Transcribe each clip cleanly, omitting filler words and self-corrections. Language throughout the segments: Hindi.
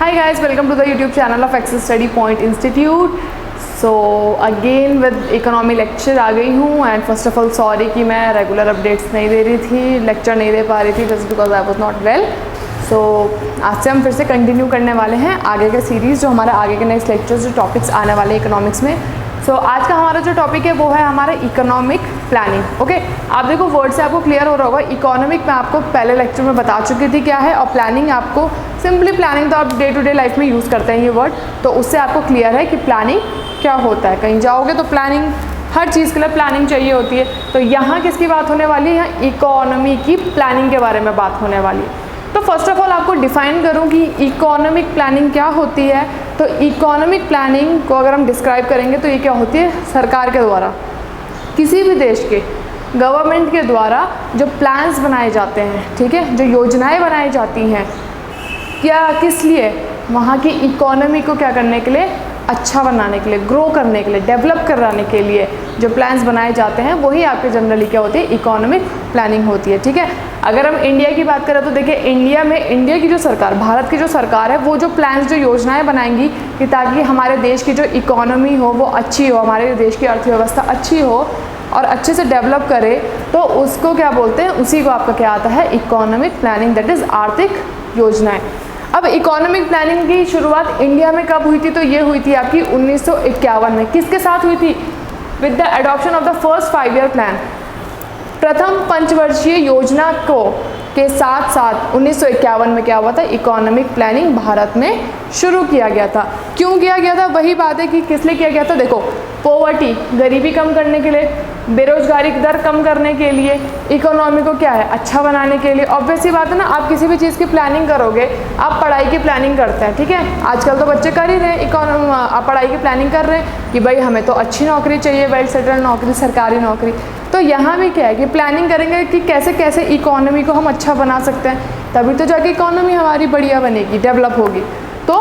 Hi guys, welcome to the YouTube channel of Access Study Point Institute. So again with economy lecture आ गई हूँ and first of all sorry कि मैं रेगुलर अपडेट्स नहीं दे रही थी, लेक्चर नहीं दे पा रही थी just because I was not well. So आज से हम फिर से कंटिन्यू करने वाले हैं आगे का सीरीज़, जो हमारे आगे के नेक्स्ट लेक्चर्स जो टॉपिक्स आने वाले हैं इकोनॉमिक्स में. सो आज का हमारा जो टॉपिक है वो है हमारा इकोनॉमिक प्लानिंग. ओके, आप देखो वर्ड से आपको क्लियर हो रहा होगा. इकोनॉमिक मैं आपको पहले लेक्चर में बता चुकी थी क्या है, और प्लानिंग आपको सिंपली प्लानिंग तो आप डे टू डे लाइफ में यूज़ करते हैं ये वर्ड, तो उससे आपको क्लियर है कि प्लानिंग क्या होता है. कहीं जाओगे तो प्लानिंग, हर चीज़ के लिए प्लानिंग चाहिए होती है. तो यहाँ किसकी बात होने वाली है, यहाँ इकोनॉमी की प्लानिंग के बारे में बात होने वाली है. तो फर्स्ट ऑफ ऑल आपको डिफाइन करूँ कि इकोनॉमिक प्लानिंग क्या होती है. तो इकोनॉमिक प्लानिंग को अगर हम डिस्क्राइब करेंगे तो ये क्या होती है, सरकार के द्वारा, किसी भी देश के गवर्नमेंट के द्वारा जो प्लान्स बनाए जाते हैं, ठीक है, जो योजनाएं बनाई जाती हैं, क्या किस लिए, वहाँ की इकोनॉमी को क्या करने के लिए, अच्छा बनाने के लिए, ग्रो करने के लिए, डेवलप कराने के लिए जो प्लान्स बनाए जाते हैं वही आपके जनरली क्या होती है, इकोनॉमिक प्लानिंग होती है. ठीक है, अगर हम इंडिया की बात करें तो देखिए इंडिया में, इंडिया की जो सरकार, भारत की जो सरकार है, वो जो प्लान्स, जो योजनाएं बनाएंगी कि ताकि हमारे देश की जो इकोनॉमी हो वो अच्छी हो, हमारे देश की अर्थव्यवस्था अच्छी हो और अच्छे से डेवलप करे, तो उसको क्या बोलते हैं, उसी को आपका क्या आता है, इकोनॉमिक प्लानिंग, दैट इज़ आर्थिक योजनाएं. अब इकोनॉमिक प्लानिंग की शुरुआत इंडिया में कब हुई थी, तो ये हुई थी आपकी 1951 में. किसके साथ हुई थी, with the adoption of the first 5 year plan. प्रथम पंचवर्षीय योजना को के साथ साथ 1951 में क्या हुआ था, इकोनॉमिक प्लानिंग भारत में शुरू किया गया था. क्यों किया गया था, वही बात है कि किस लिए किया गया था. देखो, पॉवर्टी, गरीबी कम करने के लिए, बेरोजगारी की दर कम करने के लिए, इकोनॉमी को क्या है, अच्छा बनाने के लिए. ऑब्वियस सी बात है ना, आप किसी भी चीज़ की प्लानिंग करोगे, आप पढ़ाई की प्लानिंग करते हैं, ठीक है, आजकल तो बच्चे कर ही रहे हैं, आप पढ़ाई की प्लानिंग कर रहे हैं कि भाई हमें तो अच्छी नौकरी चाहिए, वेल सेटल्ड नौकरी, सरकारी नौकरी. तो यहाँ भी क्या है कि प्लानिंग करेंगे कि कैसे कैसे इकोनॉमी को हम अच्छा बना सकते हैं, तभी तो जाके इकोनॉमी हमारी बढ़िया बनेगी, डेवलप होगी. तो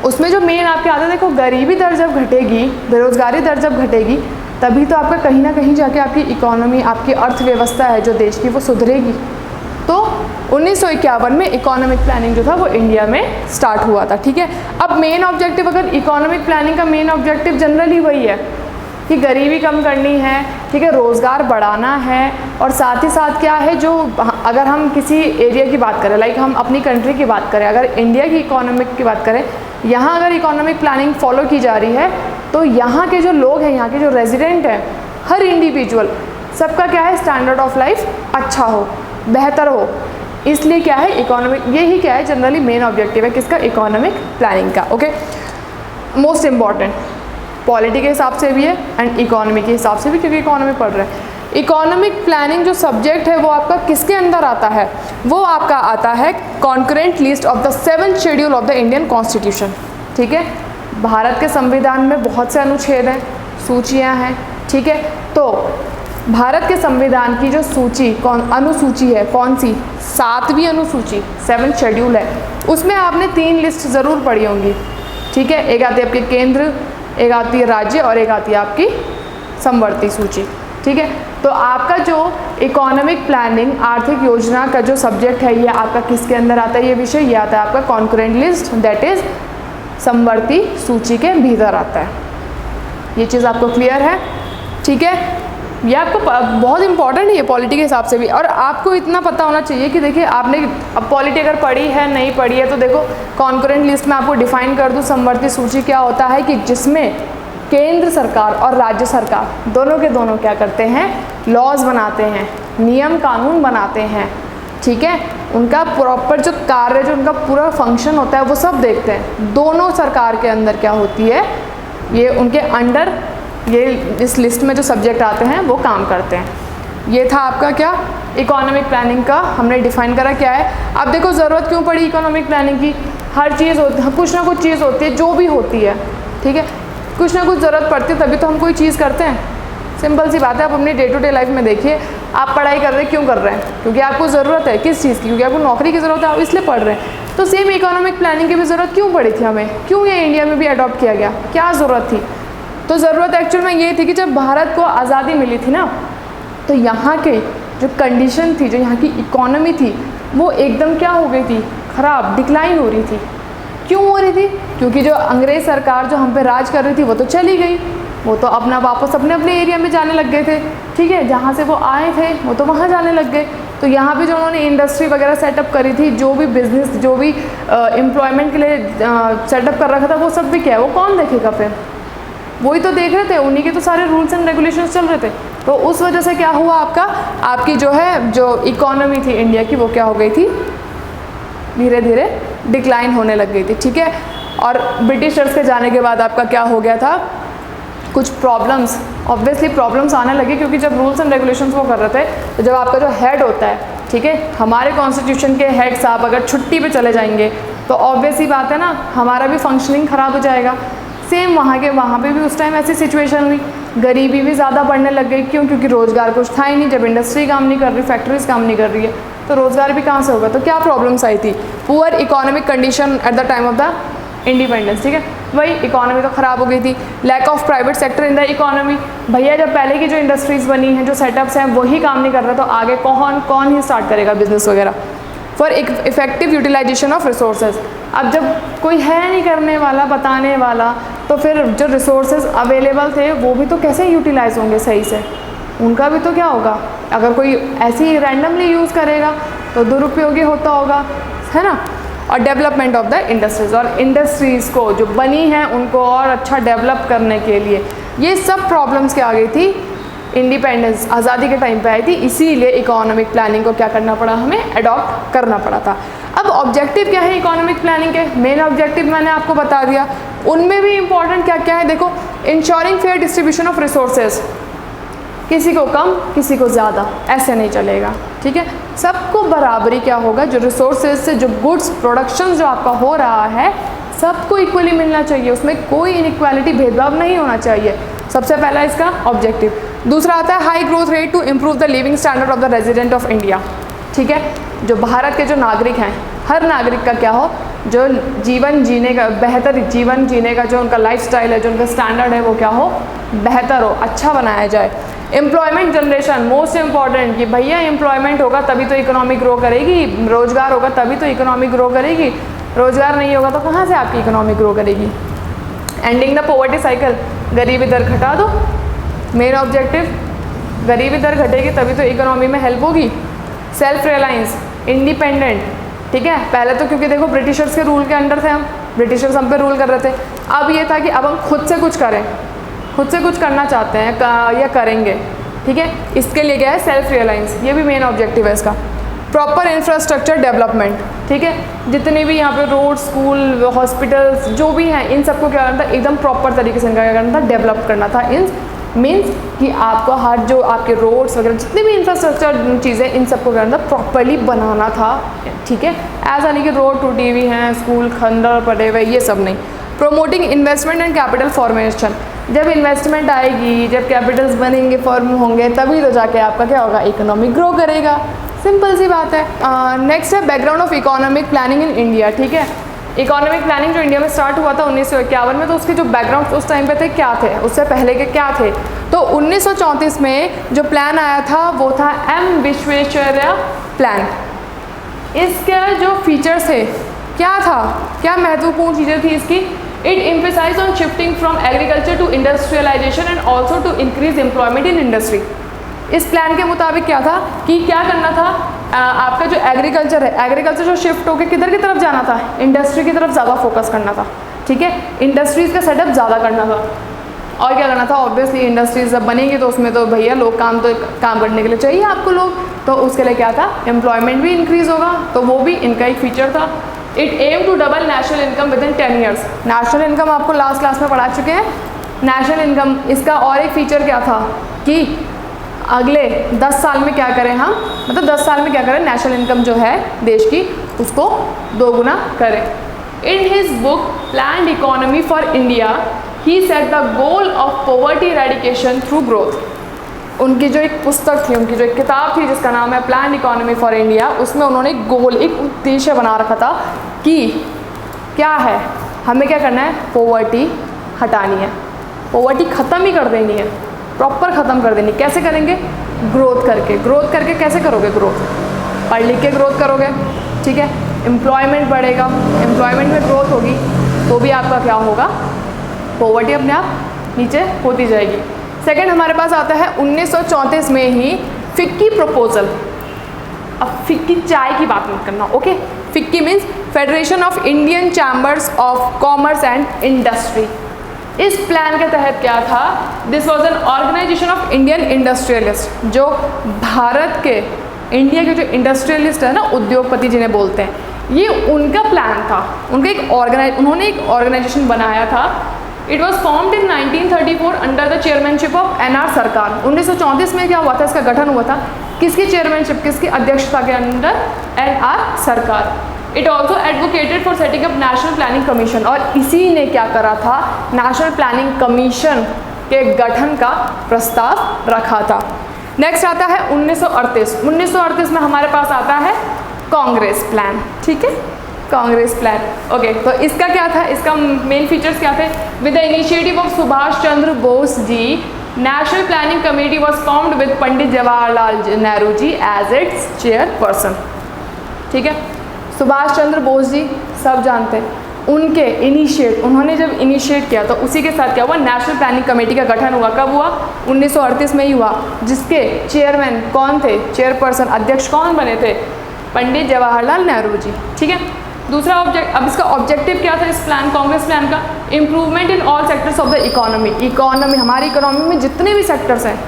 उसमें जो मेन आपके आता है, देखो गरीबी दर जब घटेगी, बेरोजगारी दर जब घटेगी, तभी तो आपका कहीं ना कहीं जाके आपकी इकोनॉमी, आपकी अर्थव्यवस्था है जो देश की, वो सुधरेगी. तो 1951 में इकोनॉमिक प्लानिंग जो था वो इंडिया में स्टार्ट हुआ था. ठीक है, अब मेन ऑब्जेक्टिव, अगर इकोनॉमिक प्लानिंग का मेन ऑब्जेक्टिव जनरली वही है कि गरीबी कम करनी है, ठीक है, रोज़गार बढ़ाना है, और साथ ही साथ क्या है, जो अगर हम किसी एरिया की बात करें, लाइक हम अपनी कंट्री की बात करें, अगर इंडिया की इकोनॉमिक की बात करें, यहाँ अगर इकोनॉमिक प्लानिंग फॉलो की जा रही है तो यहाँ के जो लोग हैं, यहाँ के जो रेजिडेंट हैं, हर इंडिविजुअल, सबका क्या है, स्टैंडर्ड ऑफ लाइफ अच्छा हो, बेहतर हो. इसलिए क्या है, इकोनॉमिक, यही क्या है जनरली मेन ऑब्जेक्टिव है किसका, इकोनॉमिक प्लानिंग का. ओके, मोस्ट इम्पॉर्टेंट पॉलिटी के हिसाब से भी है एंड इकोनॉमी के हिसाब से भी, क्योंकि इकोनॉमी पढ़ रहे हैं. इकोनॉमिक प्लानिंग जो सब्जेक्ट है वो आपका किसके अंदर आता है, वो आपका आता है concurrent list of the 7th schedule of the Indian constitution. ठीक है, भारत के संविधान में बहुत से अनुच्छेद हैं, सूचियाँ हैं. ठीक है, तो भारत के संविधान की जो सूची, अनुसूची है, कौन सी, 7वीं अनुसूची, 7th शेड्यूल है, उसमें आपने 3 लिस्ट ज़रूर पढ़ी होंगी. ठीक है, एक आती है आपके केंद्र, एक आती है राज्य, और एक आती है आपकी समवर्ती सूची. ठीक है, तो आपका जो इकोनॉमिक प्लानिंग, आर्थिक योजना का जो सब्जेक्ट है, ये आपका किसके अंदर आता है, ये विषय, ये आता है आपका कॉन्करेंट लिस्ट, दैट इज समवर्ती सूची के भीतर आता है. ये चीज़ आपको क्लियर है. ठीक है, ये आपको बहुत इंपॉर्टेंट है ये पॉलिटी के हिसाब से भी, और आपको इतना पता होना चाहिए कि देखिए आपने अब पॉलिटी अगर पढ़ी है, नहीं पढ़ी है, तो देखो कॉन्करेंट लिस्ट में आपको डिफाइन कर दूँ, समवर्ती सूची क्या होता है कि जिसमें केंद्र सरकार और राज्य सरकार दोनों के दोनों क्या करते हैं, लॉज बनाते हैं, नियम कानून बनाते हैं. ठीक है, उनका प्रॉपर जो कार्य, जो उनका पूरा फंक्शन होता है वो सब देखते हैं. दोनों सरकार के अंदर क्या होती है, ये उनके अंडर, ये इस लिस्ट में जो सब्जेक्ट आते हैं वो काम करते हैं. ये था आपका क्या, इकोनॉमिक प्लानिंग का हमने डिफाइन करा क्या है. अब देखो ज़रूरत क्यों पड़ी इकोनॉमिक प्लानिंग की, हर चीज़ होती, कुछ ना कुछ चीज़ होती है जो भी होती है. ठीक है, कुछ ना कुछ ज़रूरत पड़ती है तभी तो हम कोई चीज़ करते हैं. सिंपल सी बात है, आप अपनी डे टू डे लाइफ में देखिए, आप पढ़ाई कर रहे हैं, क्यों कर रहे हैं, क्योंकि आपको ज़रूरत है. किस चीज़ की, क्योंकि आपको नौकरी की ज़रूरत है, आप इसलिए पढ़ रहे हैं. तो सेम इकोनॉमिक प्लानिंग की भी ज़रूरत क्यों पड़ी थी हमें, क्यों ये इंडिया में भी अडॉप्ट किया गया, क्या ज़रूरत थी. तो ज़रूरत एक्चुअल में ये थी कि जब भारत को आज़ादी मिली थी ना, तो यहाँ के जो कंडीशन थी, जो यहाँ की इकोनॉमी थी, वो एकदम क्या हो गई थी, ख़राब, डिक्लाइन हो रही थी. क्यों हो रही थी? क्योंकि जो अंग्रेज़ सरकार जो हम पे राज कर रही थी वो तो चली गई, वो तो अपना वापस अपने अपने एरिया में जाने लग गए थे, ठीक है, जहाँ से वो आए थे वो तो वहाँ जाने लग गए। तो यहाँ पे जो उन्होंने इंडस्ट्री वगैरह सेटअप करी थी, जो भी बिज़नेस, जो भी एम्प्लॉयमेंट के लिए सेटअप कर रखा था, वो सब भी क्या है, वो कौन देखेगा फिर? वही तो देख रहे थे, उन्हीं के तो सारे रूल्स एंड रेगुलेशंस चल रहे थे। तो उस वजह से क्या हुआ, आपकी जो है जो इकोनॉमी थी इंडिया की, वो क्या हो गई थी, धीरे धीरे डिक्लाइन होने लग गई थी, ठीक है। और ब्रिटिशर्स के जाने के बाद आपका क्या हो गया था, कुछ प्रॉब्लम्स, ऑब्वियसली प्रॉब्लम्स आने लगे, क्योंकि जब रूल्स एंड रेगुलेशंस वो कर रहे थे, तो जब आपका जो हेड होता है, ठीक है, हमारे कॉन्स्टिट्यूशन के हेड साहब अगर छुट्टी पे चले जाएंगे तो ऑब्वियस ही बात है ना, हमारा भी फंक्शनिंग ख़राब हो जाएगा। सेम वहाँ पे भी उस टाइम ऐसी सिचुएशन हुई, गरीबी भी ज़्यादा बढ़ने लग गई। क्यों? क्योंकि रोज़गार कुछ था ही नहीं। जब इंडस्ट्री काम नहीं कर रही, फैक्ट्रीज काम नहीं कर रही है, तो रोज़गार भी कहाँ से होगा? तो क्या प्रॉब्लम्स आई थी? Poor economic condition at the time of the independence, ठीक है, वही इकोनॉमी तो ख़राब हो गई थी। Lack of private sector in the economy, भैया जब पहले की जो इंडस्ट्रीज़ बनी हैं, जो सेटअप्स हैं, वही काम नहीं कर रहा, तो आगे कौन ही स्टार्ट करेगा बिजनेस वगैरह? For effective utilization of resources, अब जब कोई है नहीं करने वाला, बताने वाला, तो फिर जो रिसोर्सेज अवेलेबल थे वो भी तो कैसे यूटिलाइज होंगे सही से? उनका भी तो क्या होगा, अगर कोई ऐसे ही रैंडमली यूज़ करेगा तो दुरुपयोगी होता होगा, है ना। और डेवलपमेंट ऑफ द इंडस्ट्रीज़, और इंडस्ट्रीज़ को जो बनी हैं उनको और अच्छा डेवलप करने के लिए, ये सब प्रॉब्लम्स क्या आ गई थी, इंडिपेंडेंस, आज़ादी के टाइम पे आई थी। इसीलिए इकोनॉमिक प्लानिंग को क्या करना पड़ा, हमें अडॉप्ट करना पड़ा था। अब ऑब्जेक्टिव क्या है इकोनॉमिक प्लानिंग के? मेन ऑब्जेक्टिव मैंने आपको बता दिया, उनमें भी इंपॉर्टेंट क्या क्या है देखो। Ensuring fair distribution of resources, किसी को कम किसी को ज़्यादा, ऐसे नहीं चलेगा, ठीक है, सबको बराबरी क्या होगा, जो रिसोर्सेज से जो गुड्स प्रोडक्शन जो आपका हो रहा है सबको इक्वली मिलना चाहिए, उसमें कोई इनइक्वालिटी, भेदभाव नहीं होना चाहिए। सबसे पहला इसका ऑब्जेक्टिव। दूसरा आता है high growth rate to improve the living standard of the resident of India, ठीक है, जो भारत के जो नागरिक हैं, हर नागरिक का क्या हो, जो जीवन जीने का, बेहतर जीवन जीने का जो उनका लाइफस्टाइल है, जो उनका स्टैंडर्ड है, वो क्या हो, बेहतर हो, अच्छा बनाया जाए। एम्प्लॉयमेंट जनरेशन, मोस्ट इम्पॉर्टेंट, कि भैया एम्प्लॉयमेंट होगा तभी तो इकोनॉमी ग्रो करेगी, रोज़गार होगा तभी तो इकोनॉमी ग्रो करेगी, रोज़गार नहीं होगा तो कहाँ से आपकी इकोनॉमी ग्रो करेगी। एंडिंग द पॉवर्टी साइकिल, गरीबी दर घटा दो, मेन ऑब्जेक्टिव, गरीबी दर घटेगी तभी तो इकोनॉमी में हेल्प होगी। सेल्फ रिलायंस, इंडिपेंडेंट, ठीक है, पहले तो क्योंकि देखो ब्रिटिशर्स के रूल के अंडर थे हम, ब्रिटिशर्स हम पे रूल कर रहे थे, अब ये था कि अब हम खुद से कुछ करें, खुद से कुछ करना चाहते हैं या करेंगे, ठीक है, इसके लिए क्या है, सेल्फ रिलायंस, ये भी मेन ऑब्जेक्टिव है इसका। प्रॉपर इंफ्रास्ट्रक्चर डेवलपमेंट, ठीक है, जितने भी यहाँ पे रोड, स्कूल, हॉस्पिटल्स जो भी हैं, इन सबको क्या करना था, एकदम प्रॉपर तरीके से इनका क्या करना था, डेवलप करना था। इन मीन्स कि आपको हर जो आपके रोड्स वगैरह जितने भी इंफ्रास्ट्रक्चर चीज़ें, इन सबको क्या करना था, प्रॉपरली बनाना था, ठीक है, ऐसा नहीं कि रोड टूटी हुई हैं, स्कूल खंडर पड़े हुए, ये सब नहीं। Promoting investment and capital formation, जब इन्वेस्टमेंट आएगी, जब कैपिटल्स बनेंगे, फॉर्म होंगे, तभी तो जाके आपका क्या होगा, इकोनॉमी ग्रो करेगा, सिंपल सी बात है। नेक्स्ट है background of economic planning in India, ठीक है, इकोनॉमिक प्लानिंग जो इंडिया में स्टार्ट हुआ था 1951 में, तो उसके जो बैकग्राउंड उस टाइम पे थे क्या थे, उससे पहले के क्या थे, तो 1934 में जो प्लान आया था वो था एम विश्वेश्वरैया प्लान। इसके जो फीचर्स थे, क्या था, क्या महत्वपूर्ण चीज़ें थी इसकी, it emphasize on shifting from agriculture to industrialization and also to increase employment in industry. इस प्लान के मुताबिक क्या था कि क्या करना था, आपका जो एग्रीकल्चर है, एग्रीकल्चर जो शिफ्ट होकर किधर की तरफ जाना था, इंडस्ट्री की तरफ ज़्यादा फोकस करना था, ठीक है, इंडस्ट्रीज़ का सेटअप ज़्यादा करना था। और क्या करना था, ऑब्वियसली इंडस्ट्रीज जब बनेंगी तो उसमें तो भैया लोग काम करने के लिए चाहिए आपको लोग, तो उसके लिए क्या था, एम्प्लॉयमेंट भी इंक्रीज़ होगा, तो वो भी इनका एक फीचर था। It aim to double national income within 10 years. National income आपको लास्ट क्लास में पढ़ा चुके हैं, नेशनल इनकम, इसका और एक फीचर क्या था कि अगले 10 साल में क्या करें हम, मतलब 10 साल में क्या करें, नेशनल इनकम जो है देश की उसको 2 गुना करें। In his book planned economy for India he set the goal of poverty eradication through growth. उनकी जो एक पुस्तक थी, उनकी जो एक किताब थी जिसका नाम है प्लान्ड इकोनॉमी फॉर इंडिया, उसमें उन्होंने एक गोल, एक उद्देश्य बना रखा था कि क्या है, हमें क्या करना है, पॉवर्टी हटानी है, पॉवर्टी ख़त्म ही कर देनी है, प्रॉपर ख़त्म कर देनी। कैसे करेंगे, ग्रोथ करके। ग्रोथ करके कैसे करोगे, ग्रोथ पढ़ लिख के ग्रोथ करोगे, ठीक है, एम्प्लॉयमेंट बढ़ेगा, एम्प्लॉयमेंट में ग्रोथ होगी, तो भी आपका क्या होगा, पॉवर्टी अपने आप नीचे होती जाएगी। सेकंड हमारे पास आता है 1934 में ही फिक्की प्रपोजल। अब फिक्की चाय की बात मत करना, okay. FICCI means Federation of Indian Chambers of Commerce and Industry. इस प्लान के तहत क्या था, this was an organization of Indian industrialist, जो भारत के, इंडिया के जो इंडस्ट्रियलिस्ट है ना, उद्योगपति जिन्हें बोलते हैं, ये उनका प्लान था। उनका उन्होंने एक ऑर्गेनाइजेशन बनाया था। It was formed in 1934 under the chairmanship of NR सरकार। 1934 में क्या हुआ था, इसका गठन हुआ था, किसकी चेयरमैनशिप, किसकी अध्यक्षता के अंडर, NR सरकार। It also advocated for setting up national planning commission, और इसी ने क्या करा था, नेशनल प्लानिंग कमीशन के गठन का प्रस्ताव रखा था। नेक्स्ट आता है 1938। 1938 में हमारे पास आता है कांग्रेस प्लान, ठीक है, कांग्रेस प्लान, ओके। तो इसका क्या था, इसका मेन फीचर्स क्या थे, with the initiative of Subhash Chandra Bose ji, National Planning Committee was formed with Pandit Jawaharlal Nehru ji as its chairperson, ठीक है। सुभाष चंद्र बोस जी सब जानते हैं, उन्होंने जब इनिशिएट किया तो उसी के साथ क्या हुआ, नेशनल प्लानिंग कमेटी का गठन हुआ। कब हुआ, 1938 में ही हुआ, जिसके चेयरमैन कौन थे, चेयरपर्सन, अध्यक्ष कौन बने थे, पंडित जवाहरलाल नेहरू जी, ठीक है। दूसरा अब इसका ऑब्जेक्टिव क्या था इस प्लान, कांग्रेस प्लान का, improvement in all sectors of the economy, हमारी इकोनॉमी में जितने भी सेक्टर्स हैं,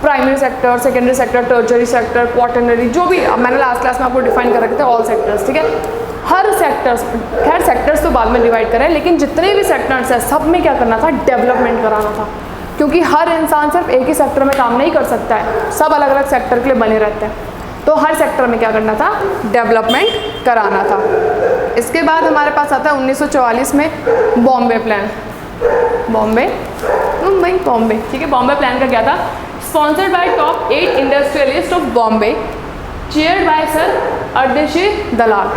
primary sector, secondary sector, tertiary sector, quaternary, जो भी मैंने लास्ट क्लास में आपको डिफाइन कर रखे थे, ऑल सेक्टर्स, ठीक है। हर सेक्टर्स, खैर सेक्टर्स तो बाद में डिवाइड करें, लेकिन जितने भी सेक्टर्स हैं सब में क्या करना था, डेवलपमेंट कराना था, क्योंकि हर इंसान सिर्फ एक ही सेक्टर में काम नहीं कर सकता है, सब अलग अलग सेक्टर के लिए बने रहते हैं, तो हर सेक्टर में क्या करना था, डेवलपमेंट कराना था। इसके बाद हमारे पास आता है 1944 में बॉम्बे प्लान, बॉम्बे, ठीक है। बॉम्बे प्लान का क्या था, sponsored by top 8 industrialist of Bombay, chaired by sir Ardeshir Dalal.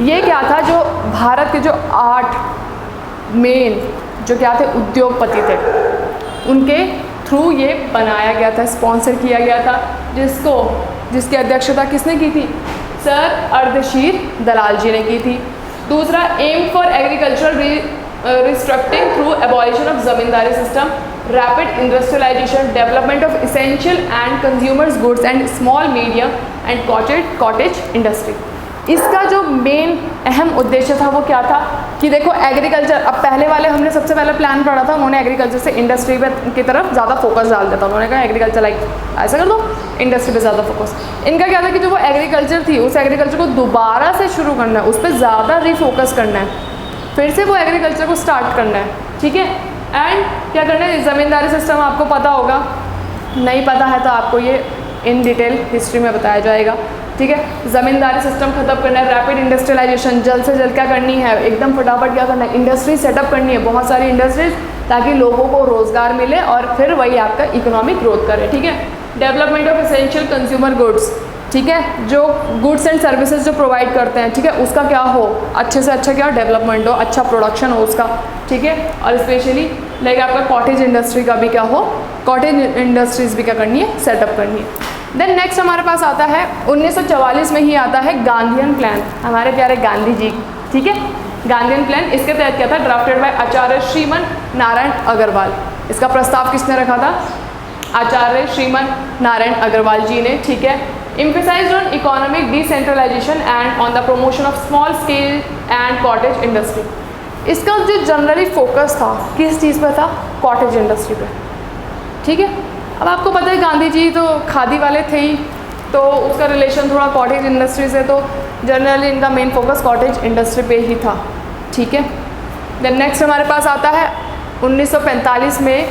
ये क्या था, जो भारत के जो 8 मेन जो क्या थे उद्योगपति थे, उनके थ्रू ये बनाया गया था, स्पॉन्सर किया गया था, जिसकी अध्यक्षता किसने की थी, सर अर्देशीर दलाल जी ने की थी। दूसरा, aim for agricultural restructuring through abolition of zamindari system, rapid industrialisation, development of essential and consumers goods and small medium and cottage industry. इसका जो मेन अहम उद्देश्य था वो क्या था कि देखो एग्रीकल्चर, अब पहले वाले हमने सबसे पहले प्लान पढ़ा था, उन्होंने एग्रीकल्चर से इंडस्ट्री की तरफ ज़्यादा फोकस डाल दिया था। उन्होंने कहा एग्रीकल्चर लाइक ऐसा कर दो, इंडस्ट्री पे ज़्यादा फोकस। इनका क्या था कि जो वो एग्रीकल्चर थी, उस एग्रीकल्चर को दोबारा से शुरू करना है, उस पर ज़्यादा रिफोकस करना है, फिर से वो एग्रीकल्चर को स्टार्ट करना है, ठीक है। एंड क्या करना है, ज़मींदारी सिस्टम आपको पता होगा, नहीं पता है तो आपको ये इन डिटेल हिस्ट्री में बताया जाएगा, ठीक है। ज़मींदारी सिस्टम खत्म करना है, रैपिड इंडस्ट्रियलाइजेशन, जल्द से जल्द क्या करनी है, एकदम फटाफट क्या करना है, इंडस्ट्री सेटअप करनी है, बहुत सारी इंडस्ट्रीज, ताकि लोगों को रोज़गार मिले और फिर वही आपका इकोनॉमिक ग्रोथ करे, ठीक है। Development of essential consumer goods, ठीक है, जो गुड्स एंड सर्विसेज जो प्रोवाइड करते हैं, ठीक है, उसका क्या हो, अच्छे से अच्छा क्या डेवलपमेंट हो, अच्छा प्रोडक्शन हो उसका, ठीक है। और स्पेशली लाइक आपका कॉटेज इंडस्ट्री का भी क्या हो, कॉटेज इंडस्ट्रीज भी क्या करनी है, सेटअप करनी है। देन नेक्स्ट हमारे पास आता है 1944 में ही आता है गांधीयन प्लान, हमारे प्यारे गांधी जी, ठीक है। गांधीयन प्लान, इसके तहत क्या था, ड्राफ्टेड बाय आचार्य श्रीमन नारायण अग्रवाल। इसका प्रस्ताव किसने रखा था, आचार्य श्रीमन नारायण अग्रवाल जी ने, ठीक है। emphasized on economic decentralization and on the promotion of small scale and cottage industry। इसका जो जनरली फोकस था किस चीज़ पे था, कॉटेज इंडस्ट्री पे, ठीक है। अब आपको पता है गांधी जी तो खादी वाले थे ही, तो उसका रिलेशन थोड़ा कॉटेज इंडस्ट्री से, तो जनरली इनका मेन फोकस कॉटेज इंडस्ट्री पे ही था, ठीक है। देन नेक्स्ट हमारे पास आता है 1945 में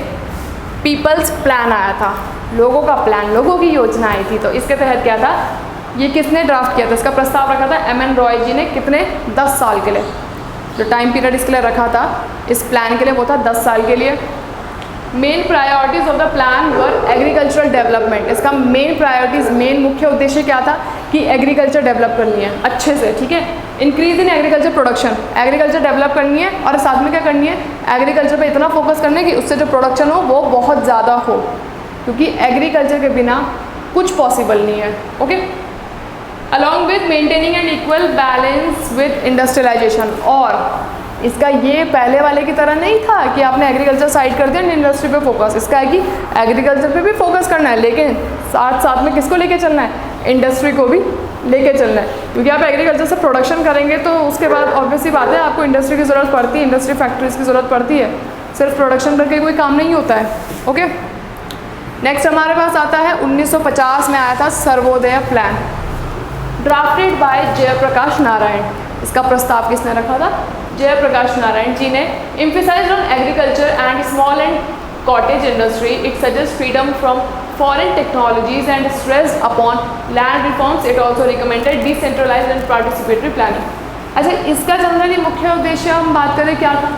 पीपल्स प्लान आया था, लोगों का प्लान, लोगों की योजना आई थी। तो इसके तहत क्या था, ये किसने ड्राफ्ट किया था, इसका प्रस्ताव रखा था MN रॉय जी ने, कितने, 10 साल के लिए। जो टाइम पीरियड इसके लिए रखा था इस प्लान के लिए वो था 10 साल के लिए। Main priorities of the plan were agricultural development. इसका मेन प्रायोरिटीज़, मेन मुख्य उद्देश्य क्या था कि एग्रीकल्चर डेवलप करनी है अच्छे से, ठीक है। Increase in agriculture production, agriculture develop करनी है, और साथ में क्या करनी है, एग्रीकल्चर पे इतना फोकस करना है कि उससे जो प्रोडक्शन हो वो बहुत ज़्यादा हो, क्योंकि एग्रीकल्चर के बिना कुछ पॉसिबल नहीं है, okay. Along with maintaining and equal balance with industrialization, और इसका ये पहले वाले की तरह नहीं था कि आपने एग्रीकल्चर साइड कर दिया, इंडस्ट्री पे फोकस। इसका है कि एग्रीकल्चर पे भी फोकस करना है, लेकिन साथ साथ में किसको लेके चलना है, इंडस्ट्री को भी लेके चलना है। क्योंकि आप एग्रीकल्चर से प्रोडक्शन करेंगे तो उसके बाद ऑब्वियसली बात है आपको इंडस्ट्री की ज़रूरत पड़ती है, इंडस्ट्री फैक्ट्रीज की ज़रूरत पड़ती है, सिर्फ प्रोडक्शन करके कोई काम नहीं होता है। ओके, नेक्स्ट हमारे पास आता है 1950 में आया था Sarvodaya plan, drafted by Jayaprakash Narayan. इसका प्रस्ताव किसने रखा था, जयप्रकाश नारायण जी ने। Emphasized on agriculture and small and cottage industry, it suggest freedom from foreign technologies and stressed upon land reforms. It also recommended decentralized and participatory planning. अच्छा, इसका जनरली मुख्य उद्देश्य हम बात करें क्या था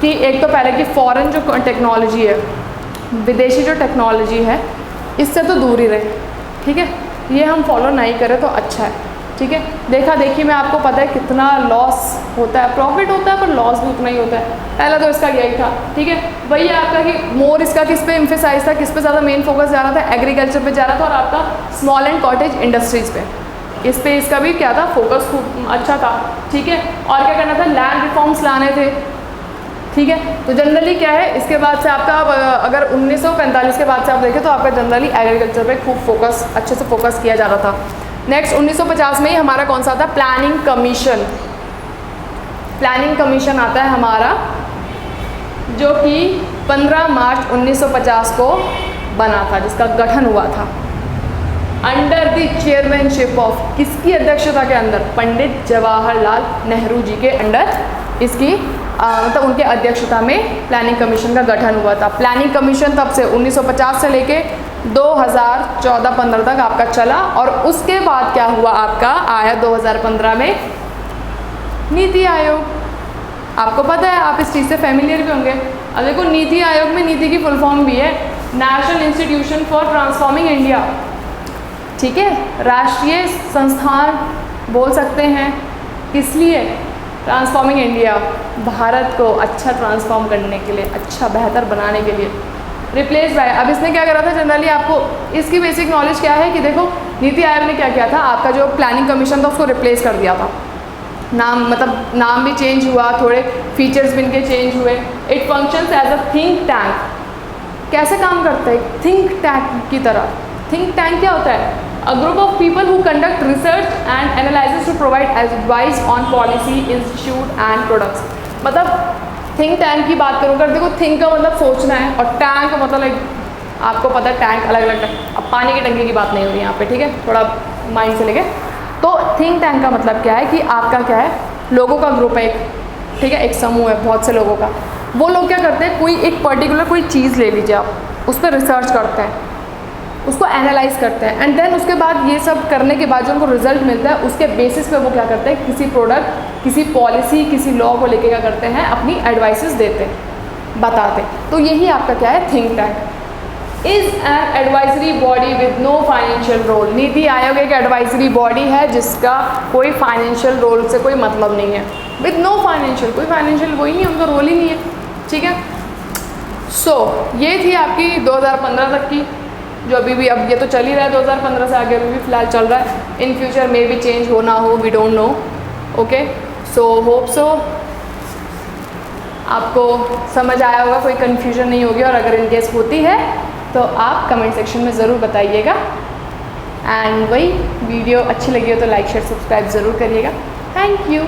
कि एक तो पहले की फॉरेन जो टेक्नोलॉजी है, विदेशी जो टेक्नोलॉजी है, इससे तो दूर ही रहे, ठीक है, ये हम फॉलो नहीं करें तो अच्छा है, ठीक है। देखा देखी में आपको पता है कितना लॉस होता है, प्रॉफिट होता है पर लॉस भी उतना ही होता है। पहला तो इसका यही था, ठीक है। वही आपका कि मोर इसका किस पे एम्फेसाइज था, किस पे ज़्यादा मेन फोकस जा रहा था, एग्रीकल्चर पे जा रहा था और आपका स्मॉल एंड कॉटेज इंडस्ट्रीज़ पे, इस पे इसका भी क्या था, फोकस खूब अच्छा था, ठीक है। और क्या करना था, लैंड रिफॉर्म्स लाने थे, ठीक है। तो जनरली क्या है, इसके बाद से आपका अगर 1945 के बाद से आप देखें तो आपका जनरली एग्रीकल्चर पे खूब फोकस, अच्छे से फोकस किया जा रहा था। नेक्स्ट 1950 में ही हमारा कौन सा आता है, प्लानिंग कमीशन। प्लानिंग कमीशन आता है हमारा, जो कि 15 मार्च 1950 को बना था, जिसका गठन हुआ था अंडर द चेयरमैनशिप ऑफ, किसकी अध्यक्षता के अंदर, पंडित जवाहरलाल नेहरू जी के अंडर इसकी मतलब उनके अध्यक्षता में प्लानिंग कमीशन का गठन हुआ था। प्लानिंग कमीशन तब से 1950 से लेके 2014-15 तक आपका चला और उसके बाद क्या हुआ, आपका आया 2015 में नीति आयोग। आपको पता है, आप इस चीज़ से फैमिलियर भी होंगे। अब देखो, नीति आयोग में नीति की फुल फॉर्म भी है national institution for transforming India, ठीक है, राष्ट्रीय संस्थान बोल सकते हैं। इसलिए ट्रांसफॉर्मिंग इंडिया, भारत को अच्छा ट्रांसफॉर्म करने के लिए, अच्छा बेहतर बनाने के लिए। रिप्लेस बाय, अब इसने क्या करा था, जनरली आपको इसकी बेसिक नॉलेज क्या है कि देखो नीति आयोग ने क्या किया था, आपका जो प्लानिंग कमीशन था उसको रिप्लेस कर दिया था। नाम मतलब नाम भी चेंज हुआ, थोड़े फीचर्स भी इनके चेंज हुए। It functions as a think tank. कैसे काम करता है, थिंक टैंक की तरह। थिंक टैंक क्या होता है, a group of people who conduct research and analysis to provide advice on policy, institute and products। मतलब थिंक टैंक की बात करूँ, देखो थिंक का मतलब सोचना है और टैंक का मतलब आपको पता है टैंक अलग अलग टैंक, अब पानी की टंकी की बात नहीं हो रही यहाँ पे, ठीक है, थोड़ा माइंड से लेके। तो थिंक टैंक का मतलब क्या है कि आपका क्या है, लोगों का ग्रुप है एक, ठीक है, एक समूह है बहुत से लोगों का। वो लोग क्या करते हैं, कोई एक पर्टिकुलर कोई चीज़ ले लीजिए आप, उस पर रिसर्च करते हैं, उसको एनालाइज करते हैं एंड देन उसके बाद ये सब करने के बाद जो उनको रिजल्ट मिलता है उसके बेसिस पे वो क्या करते हैं, किसी प्रोडक्ट, किसी पॉलिसी, किसी लॉ को लेके क्या करते हैं, अपनी एडवाइसेस देते हैं, बताते हैं। तो यही आपका क्या है, think tank. Is an advisory body with no financial role. NITI Aayog एक एडवाइजरी बॉडी है जिसका कोई फाइनेंशियल रोल से कोई मतलब नहीं है। विद नो फाइनेंशियल, कोई फाइनेंशियल वही नहीं, उनका रोल ही नहीं है, ठीक है। सो ये थी आपकी 2015 तक की, जो अभी भी, अब ये तो चल ही रहा है 2015 से आगे, अभी भी फिलहाल चल रहा है। इन फ्यूचर में भी चेंज हो ना हो, we don't know. Okay, so hope so आपको समझ आया होगा, कोई कन्फ्यूजन नहीं होगी, और अगर इनकेस होती है तो आप कमेंट सेक्शन में ज़रूर बताइएगा। एंड वही वीडियो अच्छी लगी हो तो लाइक शेयर सब्सक्राइब ज़रूर करिएगा। Thank you.